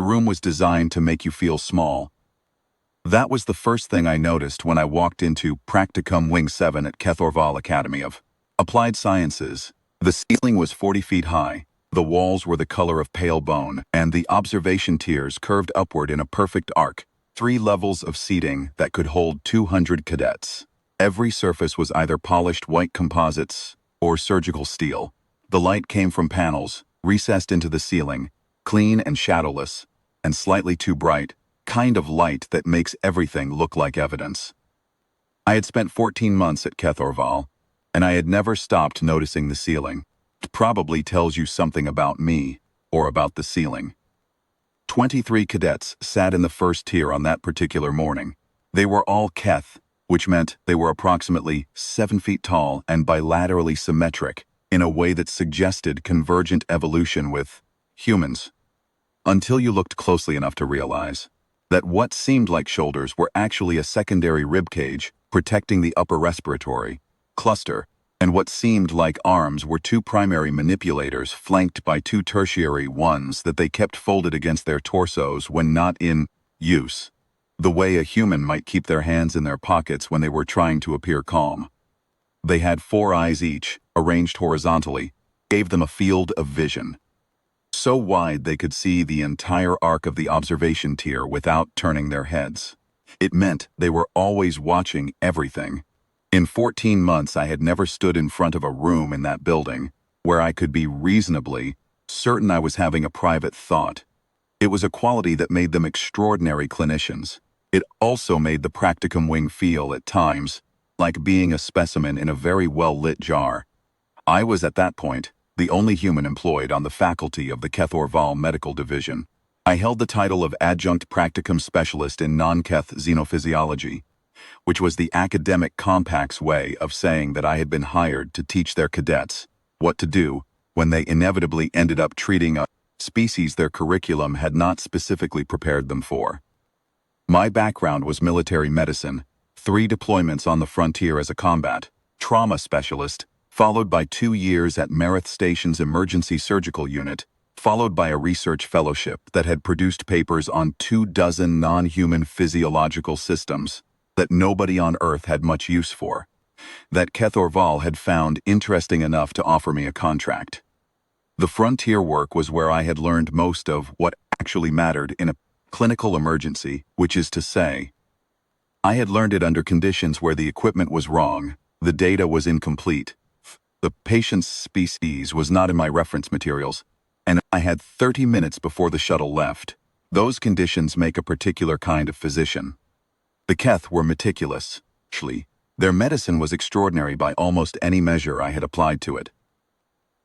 The room was designed to make you feel small. That was the first thing I noticed when I walked into Practicum Wing 7 at Keth Academy of Applied Sciences. The ceiling was 40 feet high, the walls were the color of pale bone, and the observation tiers curved upward in a perfect arc, 3 levels of seating that could hold 200 cadets. Every surface was either polished white composites or surgical steel. The light came from panels, recessed into the ceiling, clean and shadowless, and slightly too bright, kind of light that makes everything look like evidence. I had spent 14 months at Keth, and I had never stopped noticing the ceiling. It probably tells you something about me, or about the ceiling. 23 cadets sat in the first tier on that particular morning. They were all keth, which meant they were approximately 7 feet tall and bilaterally symmetric in a way that suggested convergent evolution with humans. Until you looked closely enough to realize that what seemed like shoulders were actually a secondary rib cage protecting the upper respiratory cluster, and what seemed like arms were 2 primary manipulators flanked by 2 tertiary ones that they kept folded against their torsos when not in use, the way a human might keep their hands in their pockets when they were trying to appear calm. They had 4 eyes each, arranged horizontally, gave them a field of vision, so wide they could see the entire arc of the observation tier without turning their heads. It meant they were always watching everything. In 14 months, I had never stood in front of a room in that building where I could be reasonably certain I was having a private thought. It was a quality that made them extraordinary clinicians. It also made the Practicum Wing feel, at times, like being a specimen in a very well-lit jar. I was, at that point, the only human employed on the faculty of the Keth Medical Division. I held the title of Adjunct Practicum Specialist in Non-Keth Xenophysiology, which was the academic compact's way of saying that I had been hired to teach their cadets what to do when they inevitably ended up treating a species their curriculum had not specifically prepared them for. My background was military medicine, 3 deployments on the frontier as a combat trauma specialist, followed by 2 years at Mareth Station's Emergency Surgical Unit, followed by a research fellowship that had produced papers on 24 non-human physiological systems that nobody on Earth had much use for, that Keth had found interesting enough to offer me a contract. The frontier work was where I had learned most of what actually mattered in a clinical emergency, which is to say, I had learned it under conditions where the equipment was wrong, the data was incomplete, the patient's species was not in my reference materials, and I had 30 minutes before the shuttle left. Those conditions make a particular kind of physician. The Keth were meticulous. Actually, their medicine was extraordinary by almost any measure I had applied to it.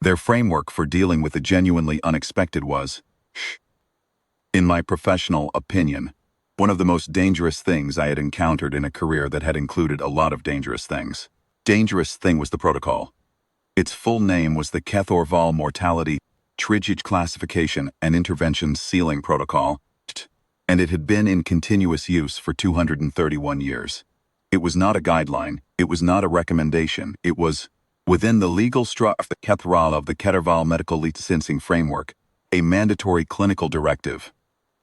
Their framework for dealing with the genuinely unexpected was, in my professional opinion, one of the most dangerous things I had encountered in a career that had included a lot of dangerous things. Dangerous thing was the protocol. Its full name was the Keth Mortality, Triage Classification and Intervention Ceiling Protocol, and it had been in continuous use for 231 years. It was not a guideline, it was not a recommendation, it was, within the legal structure of the Kethral of the Ketterval Medical Licensing Framework, a mandatory clinical directive,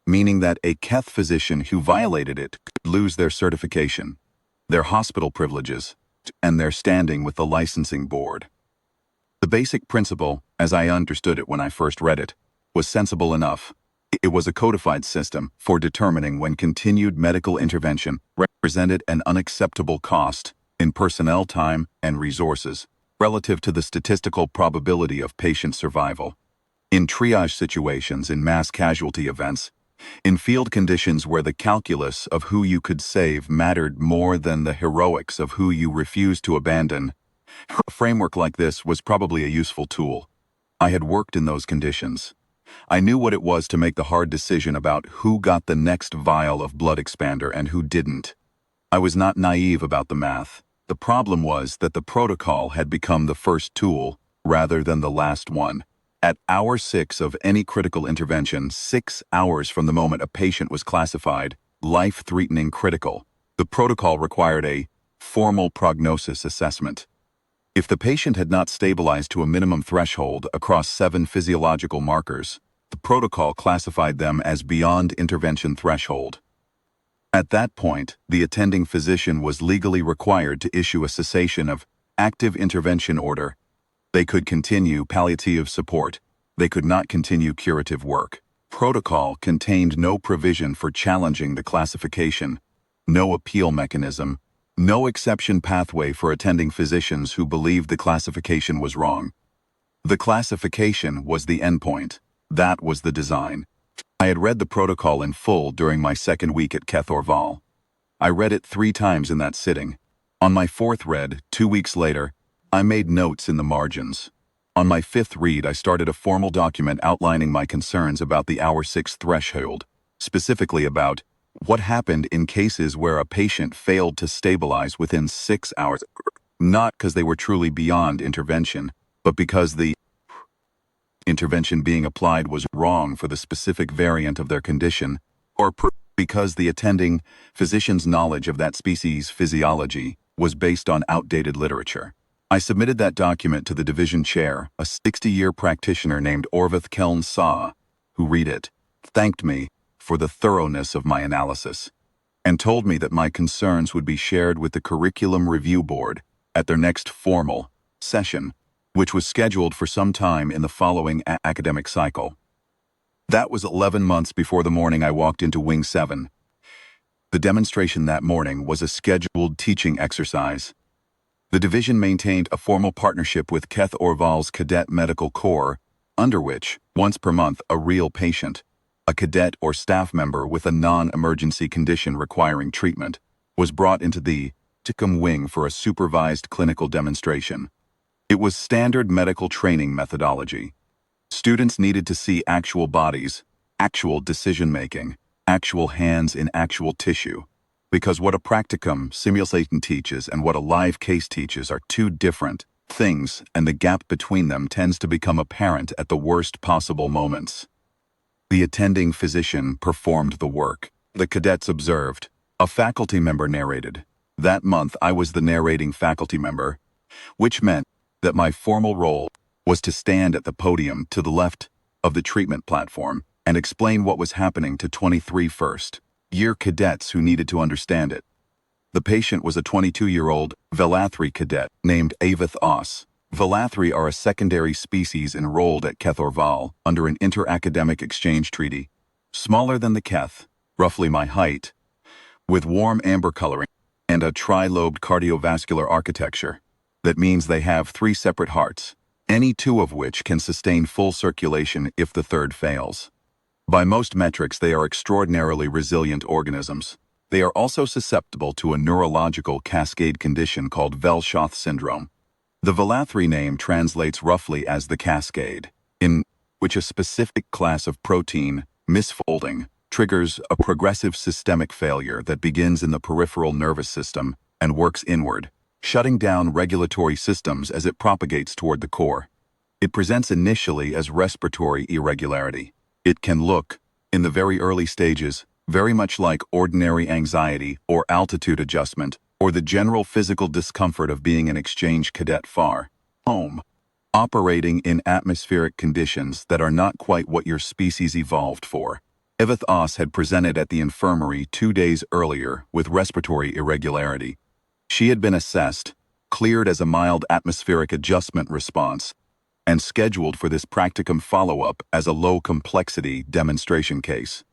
meaning that a Keth physician who violated it could lose their certification, their hospital privileges, and their standing with the licensing board. The basic principle, as I understood it when I first read it, was sensible enough. It was a codified system for determining when continued medical intervention represented an unacceptable cost in personnel time and resources relative to the statistical probability of patient survival. In triage situations, in mass casualty events, in field conditions where the calculus of who you could save mattered more than the heroics of who you refused to abandon, a framework like this was probably a useful tool. I had worked in those conditions. I knew what it was to make the hard decision about who got the next vial of blood expander and who didn't. I was not naive about the math. The problem was that the protocol had become the first tool rather than the last one. At hour 6 of any critical intervention, 6 hours from the moment a patient was classified life-threatening critical, the protocol required a formal prognosis assessment. If the patient had not stabilized to a minimum threshold across 7 physiological markers, the protocol classified them as beyond intervention threshold. At that point, the attending physician was legally required to issue a cessation of active intervention order. They could continue palliative support. They could not continue curative work. Protocol contained no provision for challenging the classification, no appeal mechanism, no exception pathway for attending physicians who believed the classification was wrong. The classification was the endpoint. That was the design. I had read the protocol in full during my second week at Keth. I read it 3 times in that sitting. On my 4th read, 2 weeks later, I made notes in the margins. On my 5th read, I started a formal document outlining my concerns about the hour 6 threshold, specifically about what happened in cases where a patient failed to stabilize within 6 hours, not because they were truly beyond intervention, but because the intervention being applied was wrong for the specific variant of their condition, or because the attending physician's knowledge of that species' physiology was based on outdated literature. I submitted that document to the division chair, a 60-year practitioner named Orvath Keln Saw, who read it, thanked me for the thoroughness of my analysis, and told me that my concerns would be shared with the Curriculum Review Board at their next formal session, which was scheduled for some time in the following academic cycle. That was 11 months before the morning I walked into Wing 7. The demonstration that morning was a scheduled teaching exercise. The division maintained a formal partnership with Keth Orval's Cadet Medical Corps, under which, once per month, a real patient, a cadet or staff member with a non-emergency condition requiring treatment, was brought into the Ticum wing for a supervised clinical demonstration. It was standard medical training methodology. Students needed to see actual bodies, actual decision-making, actual hands in actual tissue, because what a practicum simulation teaches and what a live case teaches are 2 different things, and the gap between them tends to become apparent at the worst possible moments. The attending physician performed the work. The cadets observed. A faculty member narrated. That month I was the narrating faculty member, which meant that my formal role was to stand at the podium to the left of the treatment platform and explain what was happening to 23 first-year cadets who needed to understand it. The patient was a 22-year-old vel'athri cadet named Avith Os. Vel'athri are a secondary species enrolled at Keth under an inter-academic exchange treaty. Smaller than the keth, roughly my height, with warm amber coloring and a tri-lobed cardiovascular architecture. That means they have 3 separate hearts, any 2 of which can sustain full circulation if the third fails. By most metrics, they are extraordinarily resilient organisms. They are also susceptible to a neurological cascade condition called Vel'athri syndrome. The vel'athri name translates roughly as the cascade, in which a specific class of protein, misfolding, triggers a progressive systemic failure that begins in the peripheral nervous system and works inward, shutting down regulatory systems as it propagates toward the core. It presents initially as respiratory irregularity. It can look, in the very early stages, very much like ordinary anxiety or altitude adjustment, or the general physical discomfort of being an exchange cadet far home, operating in atmospheric conditions that are not quite what your species evolved for. Avith Os had presented at the infirmary 2 days earlier with respiratory irregularity. She had been assessed, cleared as a mild atmospheric adjustment response, and scheduled for this practicum follow-up as a low-complexity demonstration case.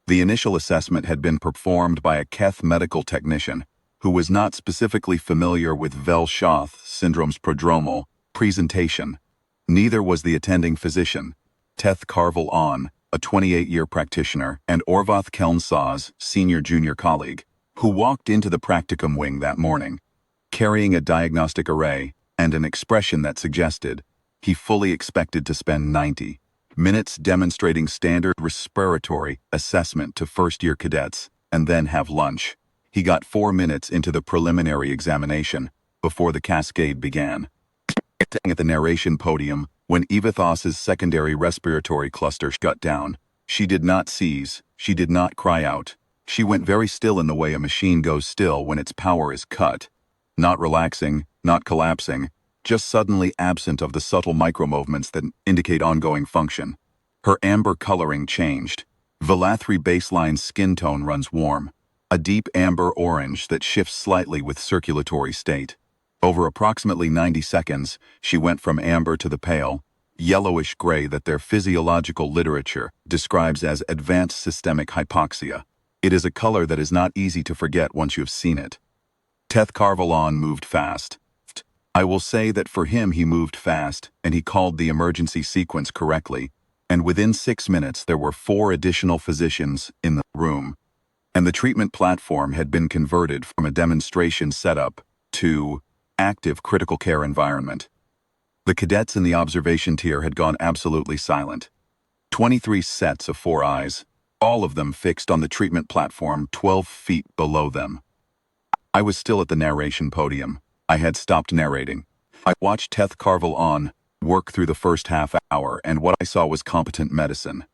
The initial assessment had been performed by a keth medical technician who was not specifically familiar with Vel'athri syndrome's prodromal presentation. Neither was the attending physician, Teth Carvel On, a 28-year practitioner, and Orvath Keln Saw's senior-junior colleague, who walked into the practicum wing that morning, carrying a diagnostic array and an expression that suggested he fully expected to spend 90 minutes demonstrating standard respiratory assessment to first-year cadets and then have lunch. He got 4 minutes into the preliminary examination before the cascade began. At the narration podium, when Avith Os's secondary respiratory cluster shut down, she did not seize, she did not cry out. She went very still in the way a machine goes still when its power is cut. Not relaxing, not collapsing, just suddenly absent of the subtle micromovements that indicate ongoing function. Her amber coloring changed. Vel'athri baseline skin tone runs warm, a deep amber orange that shifts slightly with circulatory state. Over approximately 90 seconds, she went from amber to the pale, yellowish gray that their physiological literature describes as advanced systemic hypoxia. It is a color that is not easy to forget once you have seen it. Teth Carvalon moved fast. I will say that for him he moved fast, and he called the emergency sequence correctly, and within 6 minutes there were 4 additional physicians in the room, and the treatment platform had been converted from a demonstration setup to active critical care environment. The cadets in the observation tier had gone absolutely silent. 23 sets of 4 eyes, all of them fixed on the treatment platform 12 feet below them. I was still at the narration podium. I had stopped narrating. I watched Teth Carvalon work through the first half hour, and what I saw was competent medicine.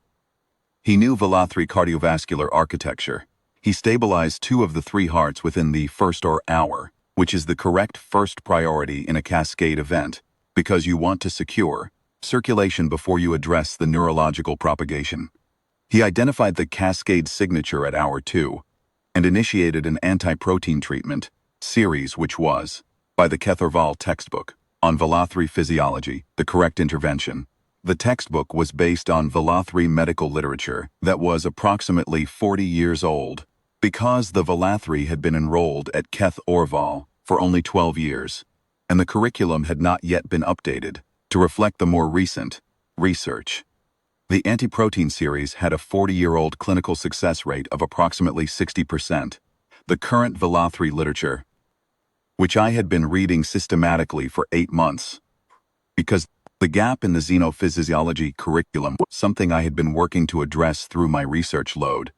He knew vel'athri cardiovascular architecture. He stabilized 2 of the 3 hearts within the first hour, which is the correct first priority in a cascade event, because you want to secure circulation before you address the neurological propagation. He identified the cascade signature at hour 2 and initiated an anti-protein treatment series, which was, by the keth textbook, on vel'athri physiology, the correct intervention. The textbook was based on vel'athri medical literature that was approximately 40 years old, because the vel'athri had been enrolled at keth for only 12 years, and the curriculum had not yet been updated to reflect the more recent research. The anti-protein series had a 40-year-old clinical success rate of approximately 60%. The current vel'athri literature, which I had been reading systematically for 8 months, because the gap in the xenophysiology curriculum was something I had been working to address through my research load,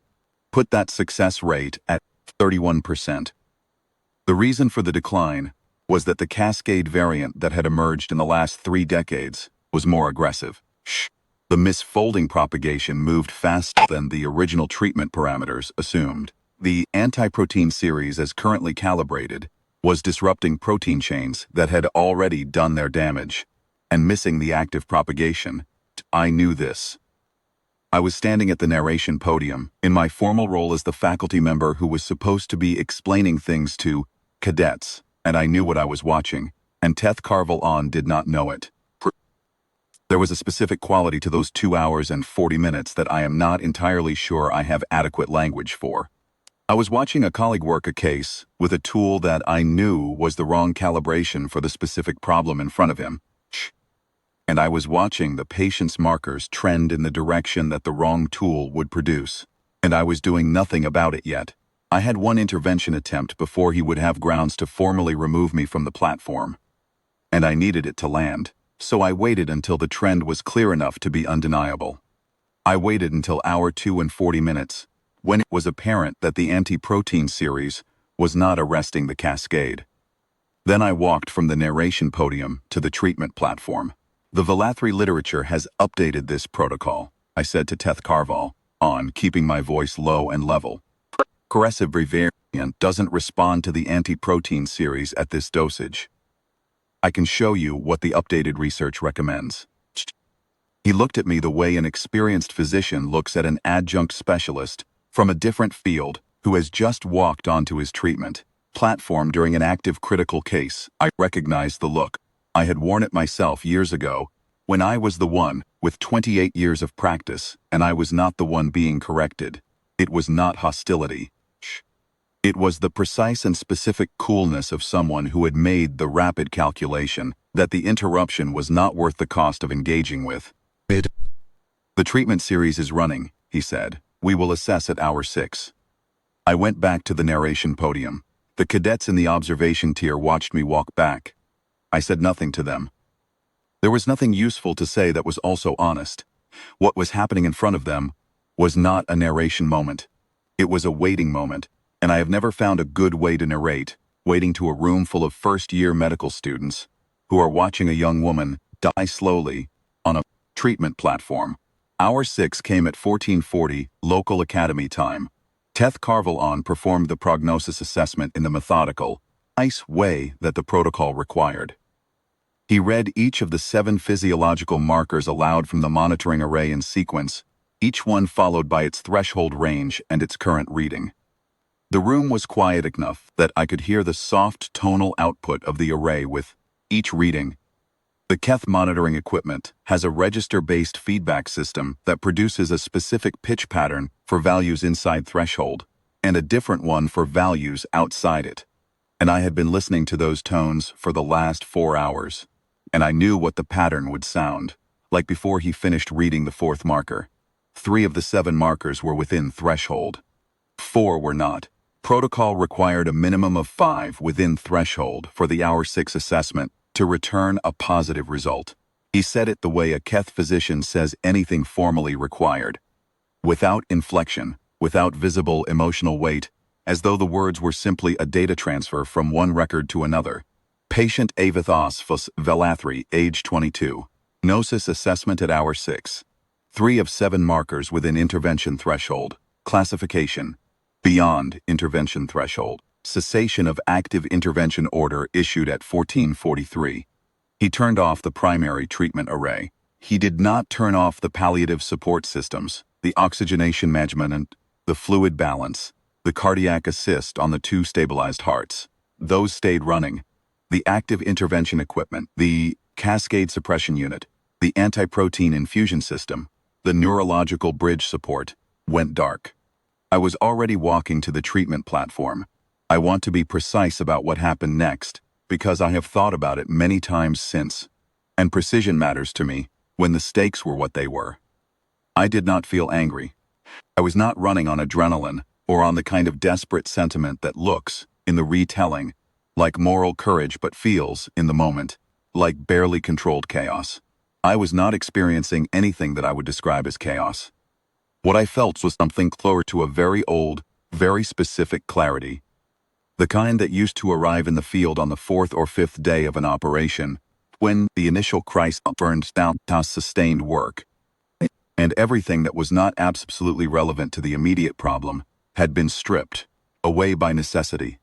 put that success rate at 31%. The reason for the decline was that the cascade variant that had emerged in the last 3 decades was more aggressive. The misfolding propagation moved faster than the original treatment parameters assumed. The anti-protein series, as currently calibrated, was disrupting protein chains that had already done their damage and missing the active propagation. I knew this. I was standing at the narration podium in my formal role as the faculty member who was supposed to be explaining things to cadets, and I knew what I was watching, and Teth Carvalon did not know it. There was a specific quality to those 2 hours and 40 minutes that I am not entirely sure I have adequate language for. I was watching a colleague work a case with a tool that I knew was the wrong calibration for the specific problem in front of him. And I was watching the patient's markers trend in the direction that the wrong tool would produce. And I was doing nothing about it yet. I had 1 intervention attempt before he would have grounds to formally remove me from the platform. And I needed it to land. So I waited until the trend was clear enough to be undeniable. I waited until hour 2 and 40 minutes, when it was apparent that the anti-protein series was not arresting the cascade. Then I walked from the narration podium to the treatment platform. The vel'athri literature has updated this protocol, I said to Teth Carvalon, keeping my voice low and level. Aggressive variant doesn't respond to the anti-protein series at this dosage. I can show you what the updated research recommends. He looked at me the way an experienced physician looks at an adjunct specialist from a different field who has just walked onto his treatment platform during an active critical case. I recognized the look. I had worn it myself years ago when I was the one with 28 years of practice and I was not the one being corrected. It was not hostility. It was the precise and specific coolness of someone who had made the rapid calculation that the interruption was not worth the cost of engaging with. The treatment series is running, he said. We will assess at hour 6. I went back to the narration podium. The cadets in the observation tier watched me walk back. I said nothing to them. There was nothing useful to say that was also honest. What was happening in front of them was not a narration moment. It was a waiting moment. And I have never found a good way to narrate, waiting to a room full of first-year medical students who are watching a young woman die slowly on a treatment platform. Hour 6 came at 14:40 local academy time. Teth Carvalon performed the prognosis assessment in the methodical, nice way that the protocol required. He read each of the 7 physiological markers aloud from the monitoring array in sequence, each one followed by its threshold range and its current reading. The room was quiet enough that I could hear the soft tonal output of the array with each reading. The keth monitoring equipment has a register-based feedback system that produces a specific pitch pattern for values inside threshold, and a different one for values outside it. And I had been listening to those tones for the last 4 hours, and I knew what the pattern would sound like before he finished reading the 4th marker. 3 of the 7 markers were within threshold. 4 were not. Protocol required a minimum of 5 within threshold for the hour 6 assessment to return a positive result. He said it the way a keth physician says anything formally required, without inflection, without visible emotional weight, as though the words were simply a data transfer from one record to another. Patient Avithos vel'athri, age 22. Gnosis assessment at hour 6. 3 of 7 markers within intervention threshold. Classification: beyond intervention threshold. Cessation of active intervention order issued at 14:43. He turned off the primary treatment array. He did not turn off the palliative support systems, the oxygenation management, the fluid balance, the cardiac assist on the 2 stabilized hearts. Those stayed running. The active intervention equipment, the cascade suppression unit, the anti-protein infusion system, the neurological bridge support, went dark. I was already walking to the treatment platform. I want to be precise about what happened next, because I have thought about it many times since, and precision matters to me when the stakes were what they were. I did not feel angry. I was not running on adrenaline or on the kind of desperate sentiment that looks, in the retelling, like moral courage but feels, in the moment, like barely controlled chaos. I was not experiencing anything that I would describe as chaos. What I felt was something closer to a very old, very specific clarity. The kind that used to arrive in the field on the 4th or 5th day of an operation, when the initial crisis burned down sustained work, and everything that was not absolutely relevant to the immediate problem had been stripped away by necessity.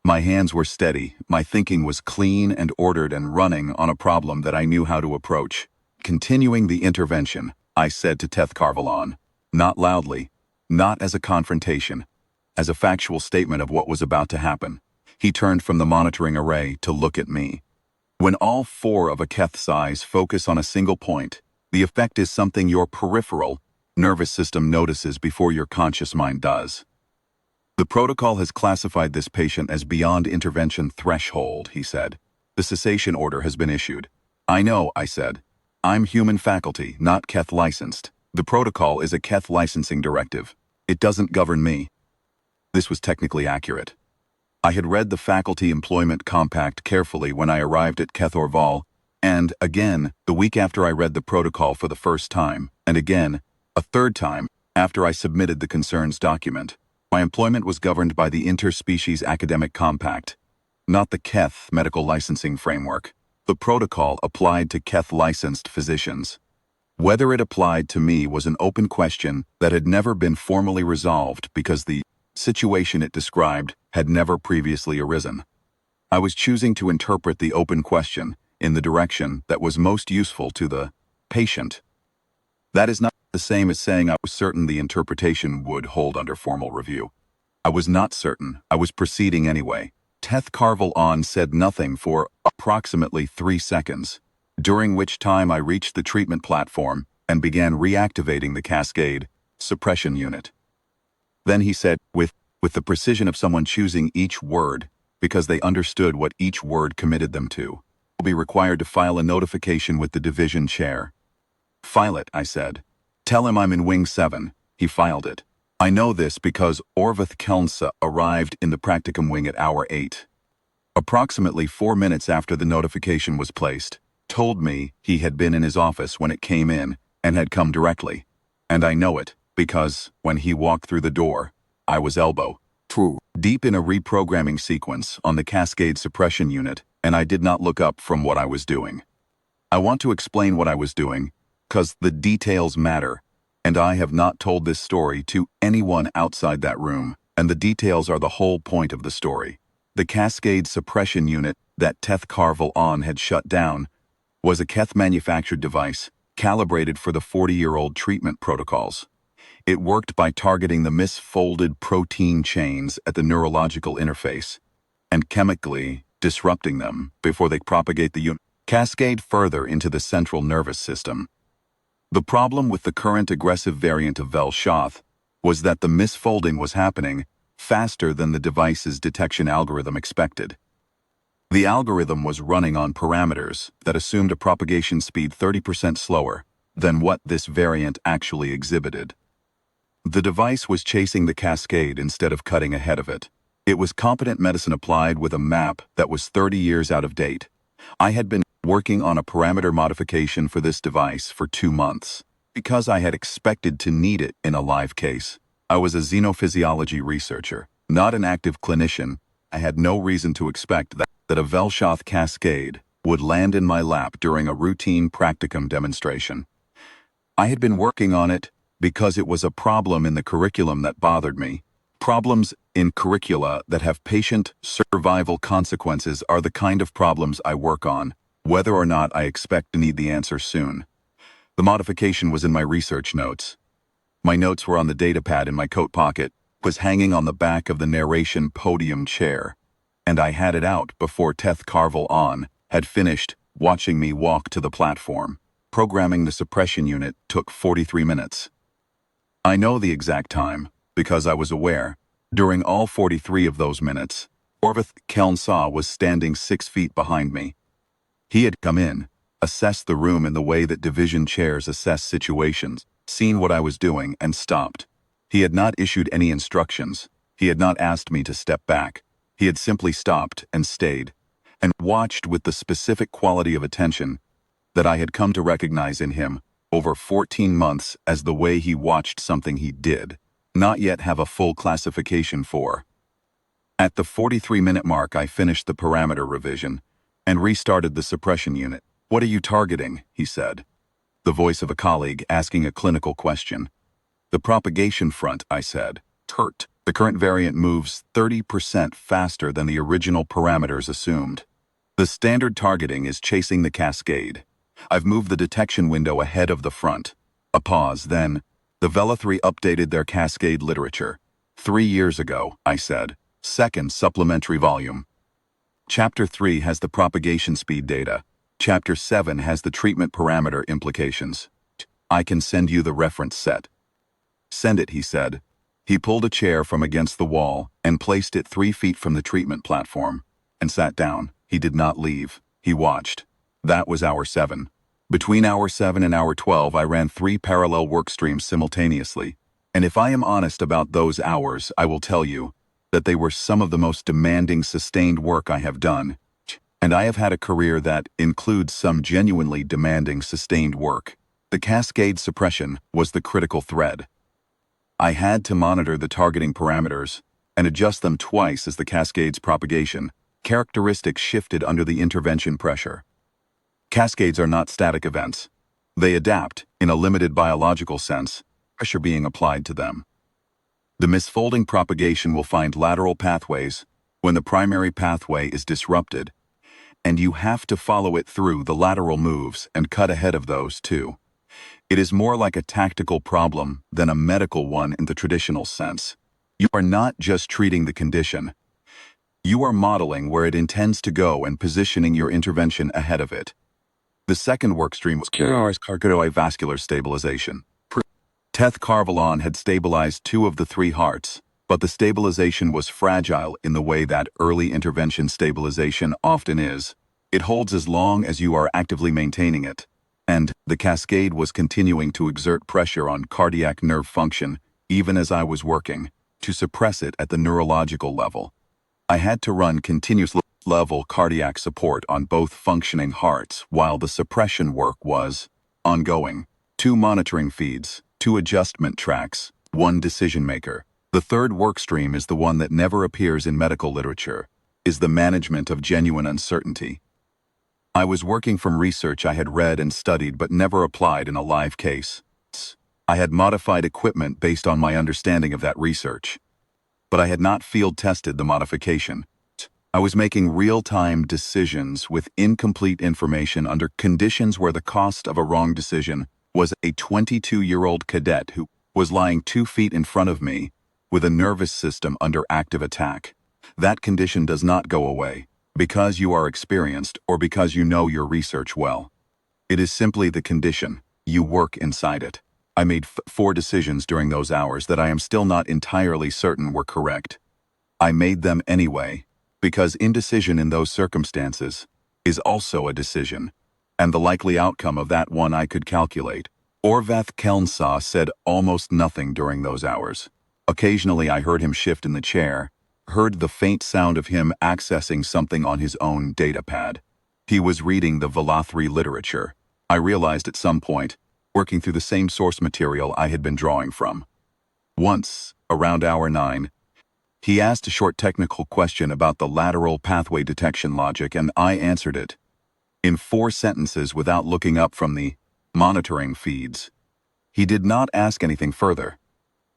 My hands were steady, my thinking was clean and ordered and running on a problem that I knew how to approach. Continuing the intervention, I said to Teth Carvalon, not loudly, not as a confrontation, as a factual statement of what was about to happen. He turned from the monitoring array to look at me. When all 4 of a keth size focus on a single point, the effect is something your peripheral nervous system notices before your conscious mind does. The protocol has classified this patient as beyond intervention threshold, he said. The cessation order has been issued. I know, I said. I'm human faculty, not keth licensed. The protocol is a keth licensing directive. It doesn't govern me. This was technically accurate. I had read the faculty employment compact carefully when I arrived at Keth Orval, and again, the week after I read the protocol for the first time, and again, a third time, after I submitted the concerns document. My employment was governed by the interspecies academic compact, not the keth medical licensing framework. The protocol applied to keth licensed physicians. Whether it applied to me was an open question that had never been formally resolved because the situation it described had never previously arisen. I was choosing to interpret the open question in the direction that was most useful to the patient. That is not the same as saying I was certain the interpretation would hold under formal review. I was not certain. I was proceeding anyway. Teth Carvalon said nothing for approximately 3 seconds, during which time I reached the treatment platform and began reactivating the cascade suppression unit. Then he said, with the precision of someone choosing each word, because they understood what each word committed them to, will be required to file a notification with the division chair. File it, I said. Tell him I'm in Wing 7. He filed it. I know this because Orvath Kelnsa arrived in the practicum wing at hour 8. Approximately 4 minutes after the notification was placed, told me he had been in his office when it came in and had come directly. And I know it, because when he walked through the door, I was elbow deep in a reprogramming sequence on the cascade suppression unit, and I did not look up from what I was doing. I want to explain what I was doing, because the details matter, and I have not told this story to anyone outside that room, and the details are the whole point of the story. The cascade suppression unit that Teth Carvalon had shut down was a keth manufactured device calibrated for the 40-year-old treatment protocols. It worked by targeting the misfolded protein chains at the neurological interface and chemically disrupting them before they propagate the cascade further into the central nervous system. The problem with the current aggressive variant of vel'athri was that the misfolding was happening faster than the device's detection algorithm expected. The algorithm was running on parameters that assumed a propagation speed 30% slower than what this variant actually exhibited. The device was chasing the cascade instead of cutting ahead of it. It was competent medicine applied with a map that was 30 years out of date. I had been working on a parameter modification for this device for 2 months because I had expected to need it in a live case. I was a xenophysiology researcher, not an active clinician. I had no reason to expect that a vel'athri cascade would land in my lap during a routine practicum demonstration. I had been working on it because it was a problem in the curriculum that bothered me. Problems in curricula that have patient survival consequences are the kind of problems I work on, whether or not I expect to need the answer soon. The modification was in my research notes. My notes were on the datapad in my coat pocket, was hanging on the back of the narration podium chair, and I had it out before Teth Carvel had finished watching me walk to the platform. Programming the suppression unit took 43 minutes. I know the exact time, because I was aware, during all 43 of those minutes, Orvath Kelnsaw was standing 6 feet behind me. He had come in, assessed the room in the way that division chairs assess situations, seen what I was doing, and stopped. He had not issued any instructions. He had not asked me to step back. He had simply stopped and stayed, and watched with the specific quality of attention that I had come to recognize in him over 14 months as the way he watched something he did not yet have a full classification for. At the 43-minute mark, I finished the parameter revision and restarted the suppression unit. "What are you targeting?" he said, the voice of a colleague asking a clinical question. "The propagation front," I said. "TERT. The current variant moves 30% faster than the original parameters assumed. The standard targeting is chasing the cascade. I've moved the detection window ahead of the front." A pause, then, "The vel'athri updated their cascade literature 3 years ago," I said. "Second supplementary volume. Chapter 3 has the propagation speed data. Chapter 7 has the treatment parameter implications. I can send you the reference set." "Send it," he said. He pulled a chair from against the wall and placed it 3 feet from the treatment platform, and sat down. He did not leave. He watched. That was hour 7. Between hour 7 and hour 12, I ran 3 parallel work streams simultaneously, and if I am honest about those hours, I will tell you that they were some of the most demanding sustained work I have done, and I have had a career that includes some genuinely demanding sustained work. The cascade suppression was the critical thread. I had to monitor the targeting parameters and adjust them twice as the cascade's propagation characteristics shifted under the intervention pressure. Cascades are not static events. They adapt, in a limited biological sense, pressure being applied to them. The misfolding propagation will find lateral pathways when the primary pathway is disrupted, and you have to follow it through the lateral moves and cut ahead of those too. It is more like a tactical problem than a medical one in the traditional sense. You are not just treating the condition. You are modeling where it intends to go and positioning your intervention ahead of it. The second workstream was cardiovascular stabilization. Teth Carvel had stabilized 2 of the 3 hearts, but the stabilization was fragile in the way that early intervention stabilization often is. It holds as long as you are actively maintaining it. And the cascade was continuing to exert pressure on cardiac nerve function, even as I was working, to suppress it at the neurological level. I had to run continuous level cardiac support on both functioning hearts while the suppression work was ongoing. 2 monitoring feeds, 2 adjustment tracks, 1 decision maker. The third workstream is the one that never appears in medical literature, is the management of genuine uncertainty. I was working from research I had read and studied but never applied in a live case. I had modified equipment based on my understanding of that research, but I had not field tested the modification. I was making real-time decisions with incomplete information under conditions where the cost of a wrong decision was a 22-year-old cadet who was lying 2 feet in front of me with a nervous system under active attack. That condition does not go away because you are experienced or because you know your research well. It is simply the condition. You work inside it. I made 4 decisions during those hours that I am still not entirely certain were correct. I made them anyway, because indecision in those circumstances is also a decision, and the likely outcome of that one I could calculate. Orvath Kelnsaw said almost nothing during those hours. Occasionally I heard him shift in the chair, heard the faint sound of him accessing something on his own datapad. He was reading the vel'athri literature. I realized at some point, working through the same source material I had been drawing from. Once, around hour 9, he asked a short technical question about the lateral pathway detection logic, and I answered it in 4 sentences without looking up from the monitoring feeds. He did not ask anything further.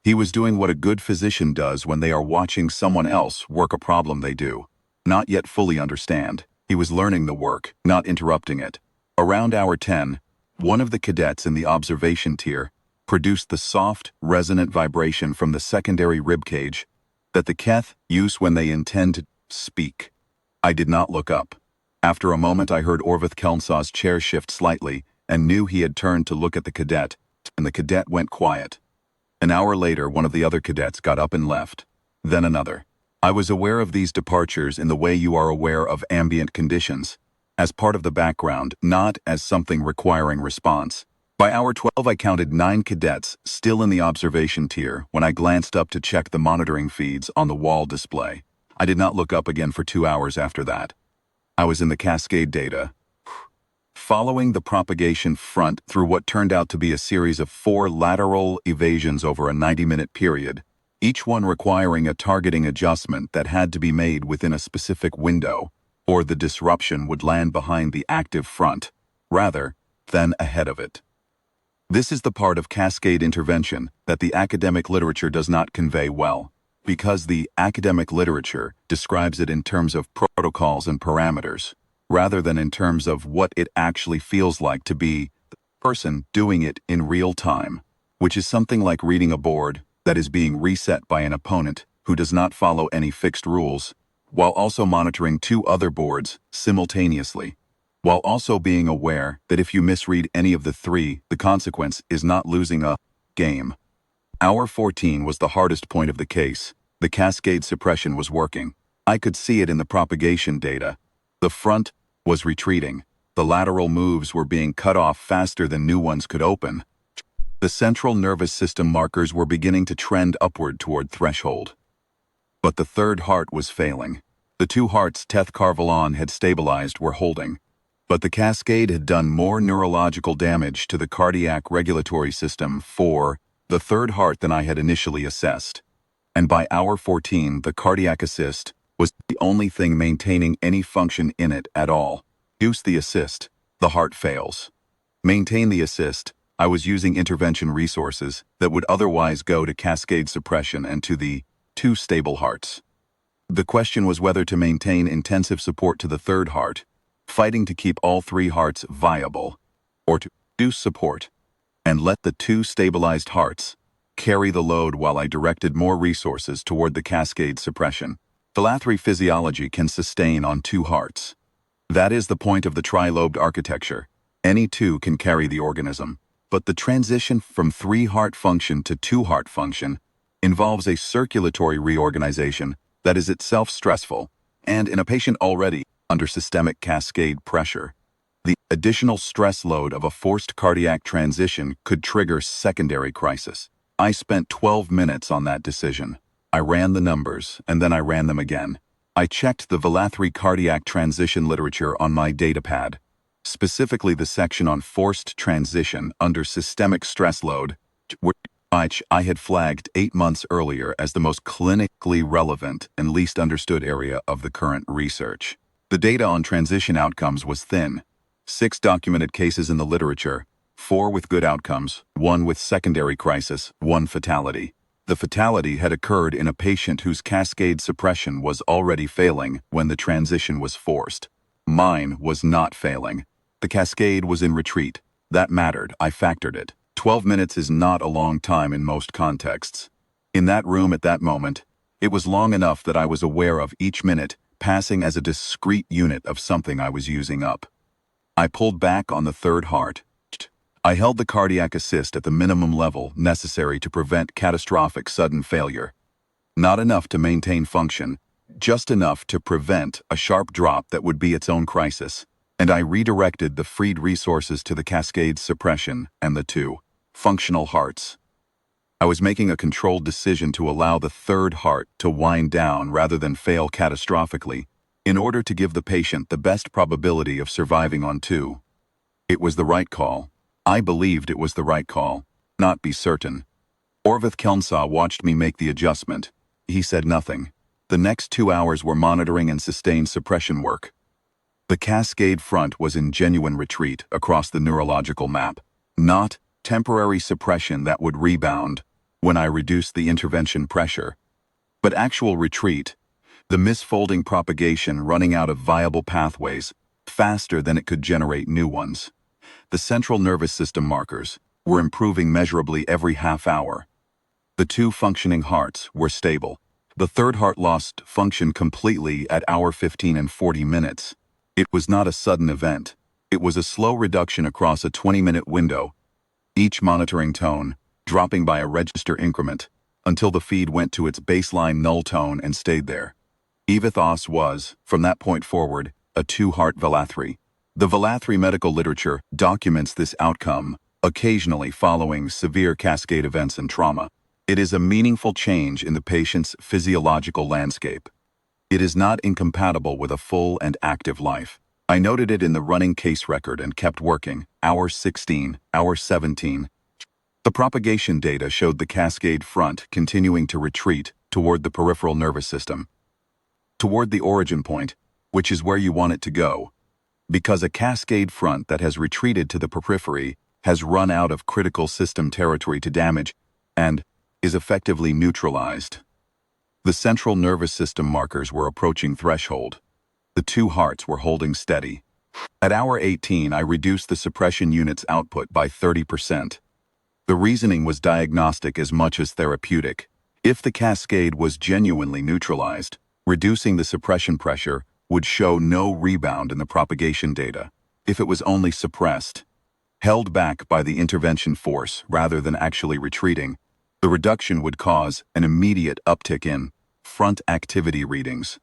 He was doing what a good physician does when they are watching someone else work a problem they do not yet fully understand. He was learning the work, not interrupting it. Around hour 10, one of the cadets in the observation tier produced the soft, resonant vibration from the secondary ribcage that the keth use when they intend to speak. I did not look up. After a moment I heard Orvath Kelnsaw's chair shift slightly and knew he had turned to look at the cadet, and the cadet went quiet. An hour later, one of the other cadets got up and left. Then another. I was aware of these departures in the way you are aware of ambient conditions, as part of the background, not as something requiring response. By hour 12 I counted 9 cadets still in the observation tier when I glanced up to check the monitoring feeds on the wall display. I did not look up again for 2 hours after that. I was in the cascade data, following the propagation front through what turned out to be a series of 4 lateral evasions over a 90-minute period, each one requiring a targeting adjustment that had to be made within a specific window, or the disruption would land behind the active front, rather than ahead of it. This is the part of cascade intervention that the academic literature does not convey well, because the academic literature describes it in terms of protocols and parameters, rather than in terms of what it actually feels like to be the person doing it in real time, which is something like reading a board that is being reset by an opponent who does not follow any fixed rules, while also monitoring 2 other boards simultaneously, while also being aware that if you misread any of the 3, the consequence is not losing a game. Hour 14 was the hardest point of the case. The cascade suppression was working. I could see it in the propagation data. The front was retreating. The lateral moves were being cut off faster than new ones could open. The central nervous system markers were beginning to trend upward toward threshold. But the third heart was failing. The 2 hearts Teth Carvalon had stabilized were holding. But the cascade had done more neurological damage to the cardiac regulatory system for the third heart than I had initially assessed. And by hour 14, the cardiac assist was the only thing maintaining any function in it at all. Use the assist, the heart fails. Maintain the assist, I was using intervention resources that would otherwise go to cascade suppression and to the 2 stable hearts. The question was whether to maintain intensive support to the third heart, fighting to keep all 3 hearts viable, or to reduce support and let the 2 stabilized hearts carry the load while I directed more resources toward the cascade suppression. Vel'athri physiology can sustain on 2 hearts. That is the point of the tri-lobed architecture. Any 2 can carry the organism, but the transition from 3-heart function to 2-heart function involves a circulatory reorganization that is itself stressful, and in a patient already under systemic cascade pressure, the additional stress load of a forced cardiac transition could trigger secondary crisis. I spent 12 minutes on that decision. I ran the numbers, and then I ran them again. I checked the vel'athri cardiac transition literature on my datapad, specifically the section on forced transition under systemic stress load, which I had flagged 8 months earlier as the most clinically relevant and least understood area of the current research. The data on transition outcomes was thin. 6 documented cases in the literature, 4 with good outcomes, 1 with secondary crisis, 1 fatality. The fatality had occurred in a patient whose cascade suppression was already failing when the transition was forced. Mine was not failing. The cascade was in retreat. That mattered. I factored it. 12 minutes is not a long time in most contexts. In that room at that moment, it was long enough that I was aware of each minute passing as a discrete unit of something I was using up. I pulled back on the third heart. I held the cardiac assist at the minimum level necessary to prevent catastrophic sudden failure. Not enough to maintain function, just enough to prevent a sharp drop that would be its own crisis. And I redirected the freed resources to the cascade suppression and the two functional hearts. I was making a controlled decision to allow the third heart to wind down rather than fail catastrophically, in order to give the patient the best probability of surviving on two. It was the right call. I believed it was the right call, not be certain. Orvith Kelnsaw watched me make the adjustment. He said nothing. The next 2 hours were monitoring and sustained suppression work. The cascade front was in genuine retreat across the neurological map, not temporary suppression that would rebound when I reduced the intervention pressure, but actual retreat, the misfolding propagation running out of viable pathways faster than it could generate new ones. The central nervous system markers were improving measurably every half hour. The two functioning hearts were stable. The third heart lost function completely at hour 15 and 40 minutes. It was not a sudden event. It was a slow reduction across a 20-minute window, each monitoring tone dropping by a register increment until the feed went to its baseline null tone and stayed there. Evith Os was, from that point forward, a two-heart vel'athri. The vel'athri medical literature documents this outcome, occasionally following severe cascade events and trauma. It is a meaningful change in the patient's physiological landscape. It is not incompatible with a full and active life. I noted it in the running case record and kept working. Hour 16, hour 17. The propagation data showed the cascade front continuing to retreat toward the peripheral nervous system, toward the origin point, which is where you want it to go, because a cascade front that has retreated to the periphery has run out of critical system territory to damage and is effectively neutralized. The central nervous system markers were approaching threshold. The two hearts were holding steady. At hour 18, I reduced the suppression unit's output by 30%. The reasoning was diagnostic as much as therapeutic. If the cascade was genuinely neutralized, reducing the suppression pressure would show no rebound in the propagation data. If it was only suppressed, held back by the intervention force rather than actually retreating, the reduction would cause an immediate uptick in front activity readings.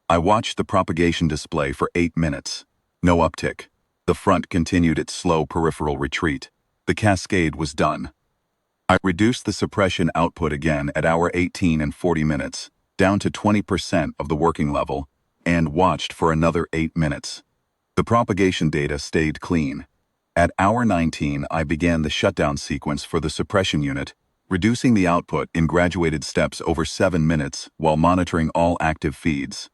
I watched the propagation display for 8 minutes. No uptick. The front continued its slow peripheral retreat. The cascade was done. I reduced the suppression output again at hour 18 and 40 minutes, down to 20% of the working level, and watched for another 8 minutes. The propagation data stayed clean. At hour 19, I began the shutdown sequence for the suppression unit, reducing the output in graduated steps over 7 minutes while monitoring all active feeds.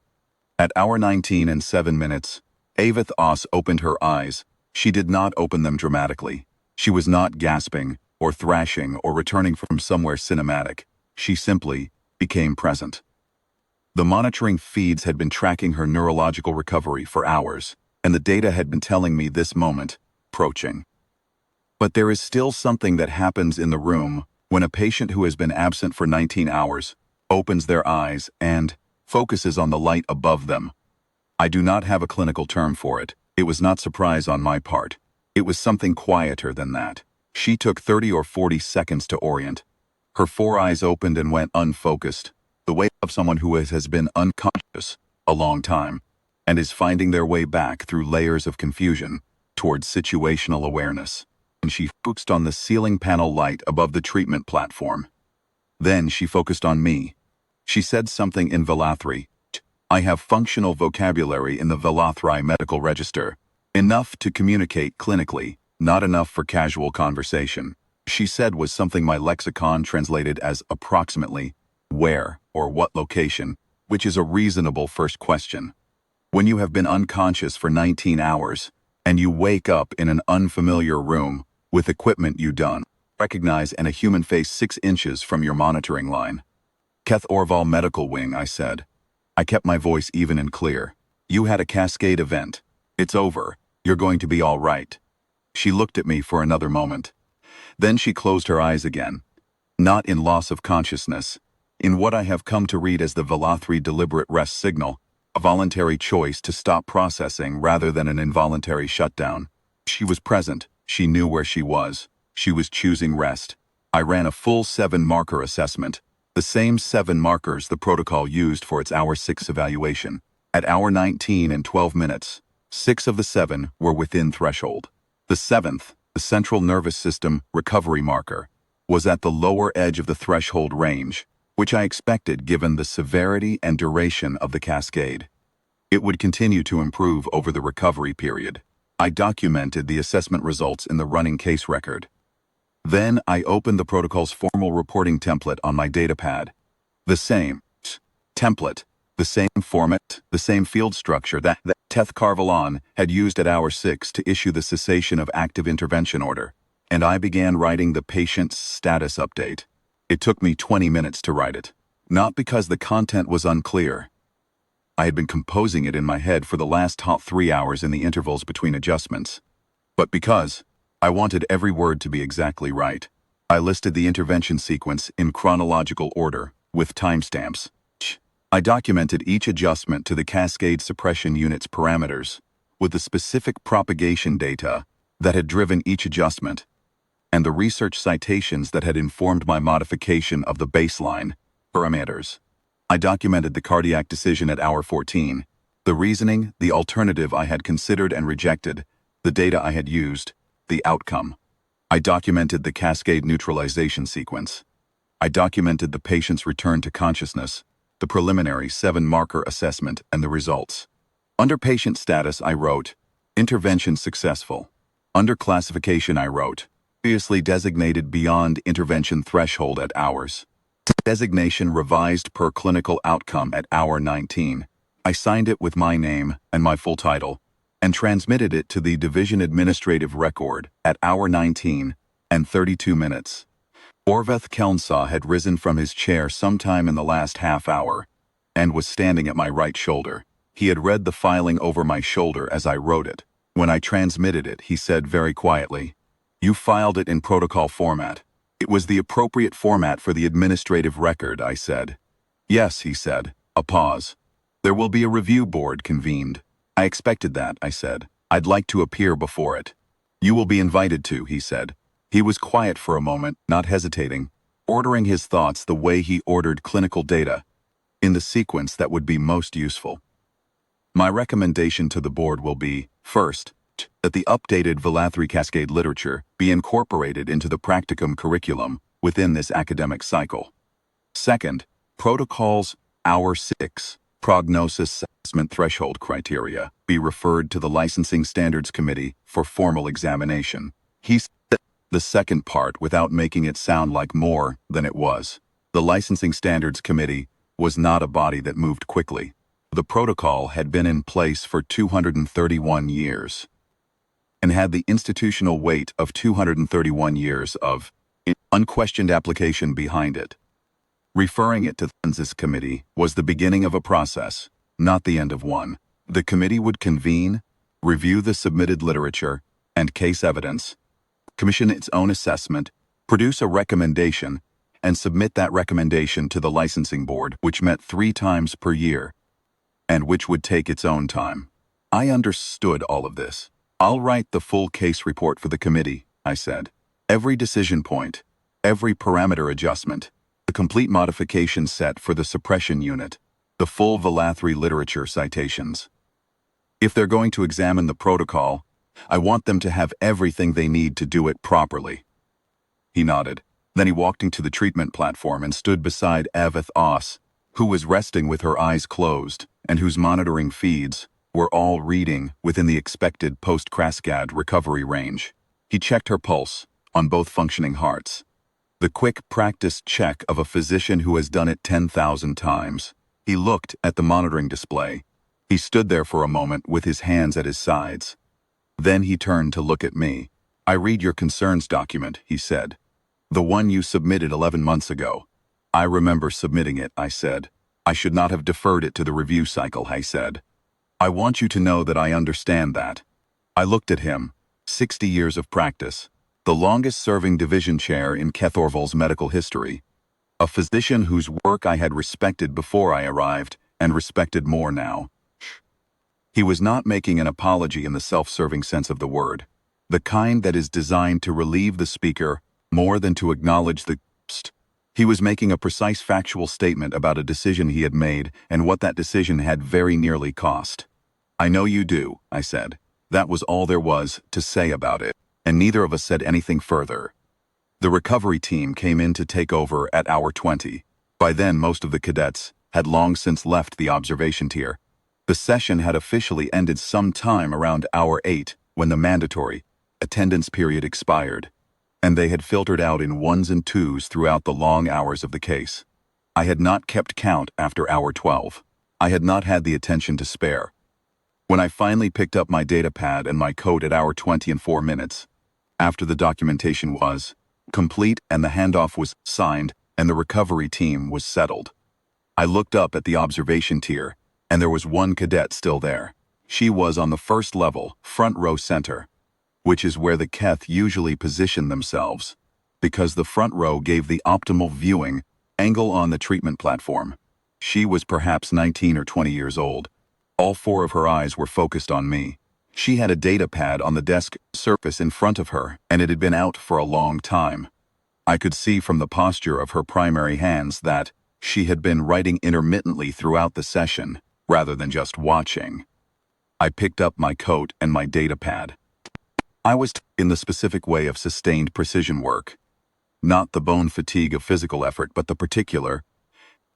At hour 19 and 7 minutes, Evith Os opened her eyes. She did not open them dramatically. She was not gasping or thrashing or returning from somewhere cinematic. She simply became present. The monitoring feeds had been tracking her neurological recovery for hours, and the data had been telling me this moment approaching. But there is still something that happens in the room when a patient who has been absent for 19 hours opens their eyes and focuses on the light above them. I do not have a clinical term for it. It was not surprise on my part. It was something quieter than that. She took 30 or 40 seconds to orient. Her 4 eyes opened and went unfocused, the way of someone who has been unconscious a long time and is finding their way back through layers of confusion towards situational awareness. And she focused on the ceiling panel light above the treatment platform. Then she focused on me. She said something in vel'athri. I have functional vocabulary in the vel'athri medical register, enough to communicate clinically, not enough for casual conversation. She said was something my lexicon translated as approximately, where or what location, which is a reasonable first question. When you have been unconscious for 19 hours, and you wake up in an unfamiliar room with equipment you don't recognize and a human face 6 inches from your monitoring line. Keth Orval Medical Wing, I said. I kept my voice even and clear. You had a cascade event. It's over. You're going to be all right. She looked at me for another moment. Then she closed her eyes again. Not in loss of consciousness. In what I have come to read as the vel'athri deliberate rest signal, a voluntary choice to stop processing rather than an involuntary shutdown. She was present. She knew where she was. She was choosing rest. I ran a full 7-marker assessment. The same 7 markers the protocol used for its hour 6 evaluation. At hour 19 and 12 minutes, 6 of the 7 were within threshold. The 7th, the central nervous system recovery marker, was at the lower edge of the threshold range, which I expected given the severity and duration of the cascade. It would continue to improve over the recovery period. I documented the assessment results in the running case record. Then I opened the protocol's formal reporting template on my datapad. The same template, the same format, the same field structure that Teth Carvalon had used at hour 6 to issue the cessation of active intervention order. And I began writing the patient's status update. It took me 20 minutes to write it. Not because the content was unclear. I had been composing it in my head for the last 3 hours in the intervals between adjustments. But because I wanted every word to be exactly right. I listed the intervention sequence in chronological order, with timestamps. I documented each adjustment to the cascade suppression unit's parameters, with the specific propagation data that had driven each adjustment, and the research citations that had informed my modification of the baseline parameters. I documented the cardiac decision at hour 14, the reasoning, the alternative I had considered and rejected, the data I had used, the outcome. I documented the cascade neutralization sequence. I documented the patient's return to consciousness, the preliminary 7-marker assessment, and the results. Under patient status, I wrote, intervention successful. Under classification, I wrote, previously designated beyond intervention threshold at hours. Designation revised per clinical outcome at hour 19. I signed it with my name and my full title, and transmitted it to the Division Administrative Record at hour 19 and 32 minutes. Orveth Kelnsaw had risen from his chair sometime in the last half hour, and was standing at my right shoulder. He had read the filing over my shoulder as I wrote it. When I transmitted it, he said very quietly, "You filed it in protocol format." It was the appropriate format for the administrative record, I said. "Yes," he said. A pause. "There will be a review board convened." "I expected that," I said. "I'd like to appear before it." "You will be invited to," he said. He was quiet for a moment, not hesitating, ordering his thoughts the way he ordered clinical data, in the sequence that would be most useful. "My recommendation to the board will be, first, that the updated vel'athri cascade literature be incorporated into the practicum curriculum within this academic cycle. Second, protocols hour 6, prognosis assessment threshold criteria, be referred to the Licensing Standards Committee for formal examination." He said the second part without making it sound like more than it was. The Licensing Standards Committee was not a body that moved quickly. The protocol had been in place for 231 years, and had the institutional weight of 231 years of unquestioned application behind it. Referring it to the Census Committee was the beginning of a process, not the end of one. The committee would convene, review the submitted literature and case evidence, commission its own assessment, produce a recommendation, and submit that recommendation to the licensing board, which met 3 times per year, and which would take its own time. I understood all of this. "I'll write the full case report for the committee," I said. "Every decision point, every parameter adjustment, the complete modification set for the suppression unit, the full vel'athri literature citations. If they're going to examine the protocol, I want them to have everything they need to do it properly." He nodded. Then he walked into the treatment platform and stood beside Aveth Oss, who was resting with her eyes closed, and whose monitoring feeds were all reading within the expected post-cascade recovery range. He checked her pulse on both functioning hearts. The quick practiced check of a physician who has done it 10,000 times. He looked at the monitoring display. He stood there for a moment with his hands at his sides. Then he turned to look at me. "I read your concerns document," he said. The one you submitted 11 months ago. I remember submitting it, I said. I should not have deferred it to the review cycle, I said. I want you to know that I understand that. I looked at him. 60 years of practice. The longest-serving division chair in Keth medical history. A physician whose work I had respected before I arrived, and respected more now. He was not making an apology in the self-serving sense of the word, the kind that is designed to relieve the speaker more than to acknowledge the pst. He was making a precise factual statement about a decision he had made and what that decision had very nearly cost. I know you do, I said. That was all there was to say about it, and neither of us said anything further. The recovery team came in to take over at hour 20. By then, most of the cadets had long since left the observation tier. The session had officially ended sometime around hour 8 when the mandatory attendance period expired, and they had filtered out in ones and twos throughout the long hours of the case. I had not kept count after hour 12. I had not had the attention to spare. When I finally picked up my data pad and my coat at hour 20 and 4 minutes, after the documentation was complete and the handoff was signed and the recovery team was settled, I looked up at the observation tier, and there was one cadet still there. She was on the first level, front row center, which is where the keth usually position themselves, because the front row gave the optimal viewing angle on the treatment platform. She was perhaps 19 or 20 years old. All 4 of her eyes were focused on me. She had a data pad on the desk surface in front of her, and it had been out for a long time. I could see from the posture of her primary hands that she had been writing intermittently throughout the session, rather than just watching. I picked up my coat and my data pad. I was in the specific way of sustained precision work. Not the bone fatigue of physical effort, but the particular,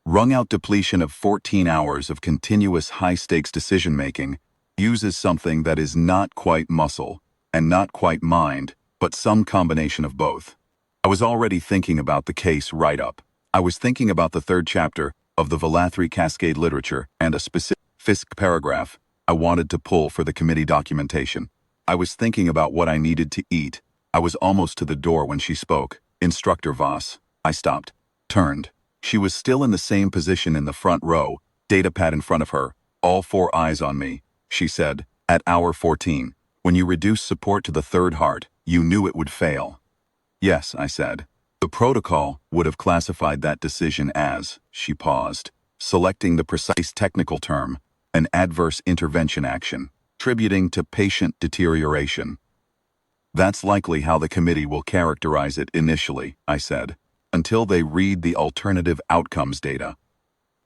wrung-out depletion of 14 hours of continuous high-stakes decision-making uses something that is not quite muscle and not quite mind, but some combination of both. I was already thinking about the case write-up. I was thinking about the 3rd chapter of the vel'athri cascade literature and a specific paragraph I wanted to pull for the committee documentation. I was thinking about what I needed to eat. I was almost to the door when she spoke. Instructor Voss. I stopped, turned. She was still in the same position in the front row, data pad in front of her, all 4 eyes on me. She said, at hour 14, when you reduced support to the 3rd heart, you knew it would fail. Yes, I said. The protocol would have classified that decision as, she paused, selecting the precise technical term, an adverse intervention action, attributing to patient deterioration. That's likely how the committee will characterize it initially, I said, until they read the alternative outcomes data.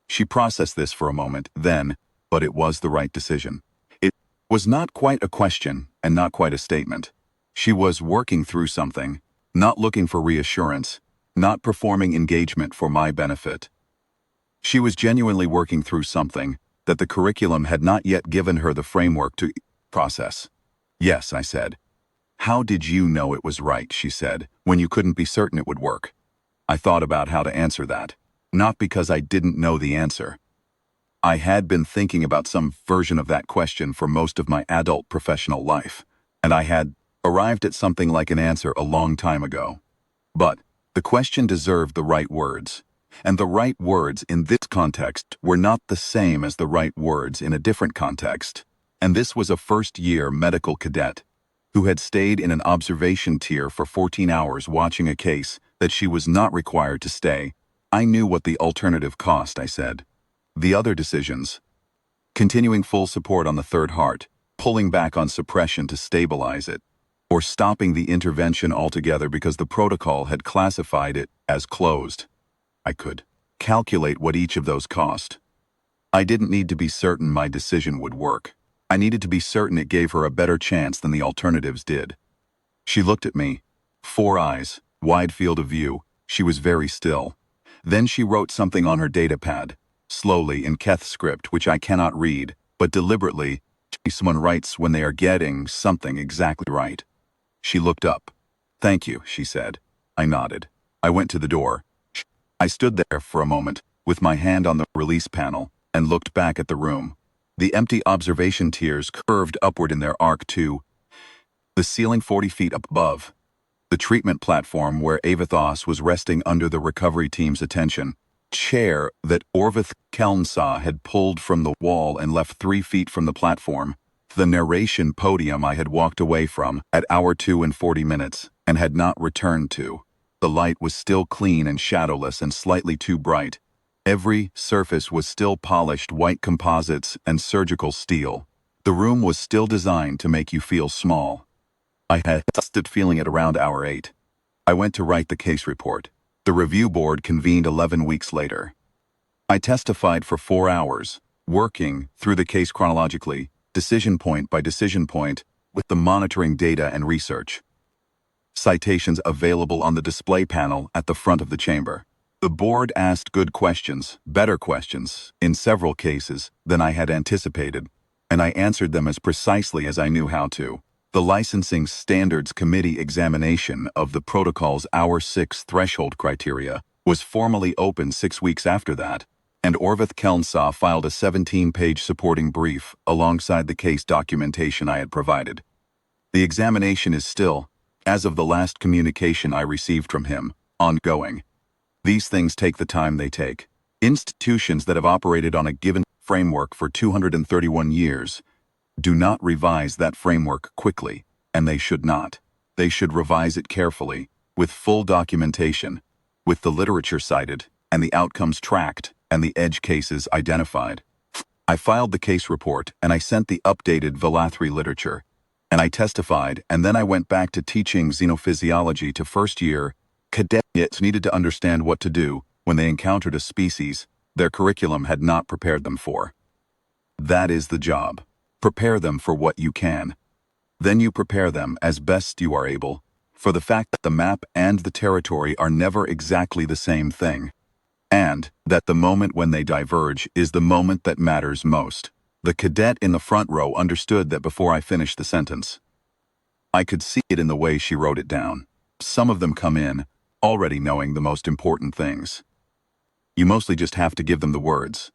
She processed this for a moment, then, but it was the right decision. It was not quite a question and not quite a statement. She was working through something, not looking for reassurance, not performing engagement for my benefit. She was genuinely working through something that the curriculum had not yet given her the framework to process. Yes, I said. How did you know it was right, she said, when you couldn't be certain it would work? I thought about how to answer that, not because I didn't know the answer. I had been thinking about some version of that question for most of my adult professional life, and I had arrived at something like an answer a long time ago. But the question deserved the right words, and the right words in this context were not the same as the right words in a different context. And this was a first-year medical cadet who had stayed in an observation tier for 14 hours watching a case that she was not required to stay. I knew what the alternative cost, I said. The other decisions, continuing full support on the 3rd heart, pulling back on suppression to stabilize it, or stopping the intervention altogether because the protocol had classified it as closed. I could calculate what each of those cost. I didn't need to be certain my decision would work. I needed to be certain it gave her a better chance than the alternatives did. She looked at me. 4 eyes, wide field of view. She was very still. Then she wrote something on her data pad, slowly in keth script, which I cannot read, but deliberately, someone writes when they are getting something exactly right. She looked up. Thank you, she said. I nodded. I went to the door. I stood there for a moment, with my hand on the release panel, and looked back at the room. The empty observation tiers curved upward in their arc to the ceiling 40 feet up above. The treatment platform where Avathos was resting under the recovery team's attention. Chair that Orvith Kelnsaw had pulled from the wall and left 3 feet from the platform. The narration podium I had walked away from at hour 2 and 40 minutes and had not returned to. The light was still clean and shadowless and slightly too bright. Every surface was still polished white composites and surgical steel. The room was still designed to make you feel small. I had tested feeling at around hour 8. I went to write the case report. The review board convened 11 weeks later. I testified for 4 hours, working through the case chronologically, decision point by decision point, with the monitoring data and research. Citations available on the display panel at the front of the chamber. The board asked good questions, better questions, in several cases, than I had anticipated, and I answered them as precisely as I knew how to. The Licensing Standards Committee examination of the protocol's Hour 6 threshold criteria was formally opened 6 weeks after that, and Orvith Kelnsaw filed a 17-page supporting brief alongside the case documentation I had provided. The examination is still, as of the last communication I received from him, ongoing. These things take the time they take. Institutions that have operated on a given framework for 231 years do not revise that framework quickly, and they should not. They should revise it carefully, with full documentation, with the literature cited, and the outcomes tracked, and the edge cases identified. I filed the case report, and I sent the updated vel'athri literature, and I testified, and then I went back to teaching xenophysiology to first-year cadets needed to understand what to do when they encountered a species their curriculum had not prepared them for. That is the job. Prepare them for what you can. Then you prepare them as best you are able, for the fact that the map and the territory are never exactly the same thing, and that the moment when they diverge is the moment that matters most. The cadet in the front row understood that before I finished the sentence. I could see it in the way she wrote it down. Some of them come in, already knowing the most important things. You mostly just have to give them the words.